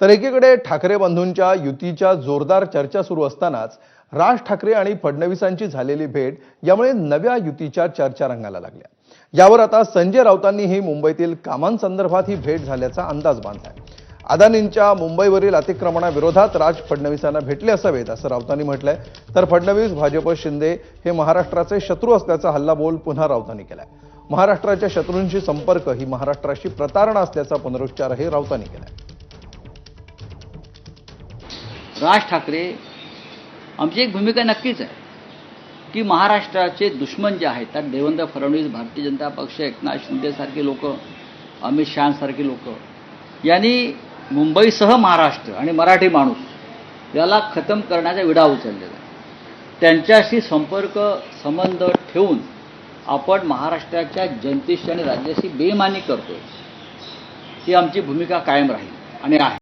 तर एकीकडे ठाकरे बंधूंच्या युतीच्या जोरदार चर्चा सुरू असतानाच राज ठाकरे आणि फडणवीसांची झालेली भेट यामुळे नव्या युतीच्या चर्चा रंगाला लागल्या। यावर आता संजय राऊतांनीही मुंबईतील कामांसंदर्भात ही भेट झाल्याचा अंदाज बांधलाय। अदानींच्या मुंबईवरील अतिक्रमणाविरोधात राज फडणवीसांना भेटले असावेत असं राऊतांनी म्हटलंय। तर फडणवीस, भाजप, शिंदे हे महाराष्ट्राचे शत्रू असल्याचा हल्लाबोल पुन्हा राऊतांनी केलाय। महाराष्ट्राच्या शत्रूंशी संपर्क ही महाराष्ट्राशी प्रतारणा असल्याचा पुनरुच्चारही राऊतांनी केलाय। राज ठाकरे आमची एक भूमिका नक्कीच आहे की महाराष्ट्राचे दुश्मन जे आहेत त्यात देवेंद्र फडणवीस, भारतीय जनता पक्ष, एकनाथ शिंदेसारखे लोक, अमित शहासारखे लोक यांनी मुंबईसह महाराष्ट्र आणि मराठी माणूस याला खतम करण्याचा विडा उचललेला आहे। त्यांच्याशी संपर्क संबंध ठेवून आपण महाराष्ट्राच्या जनतेशी आणि राज्याशी बेईमानी करतोय ही आमची भूमिका कायम राहील आणि आहे।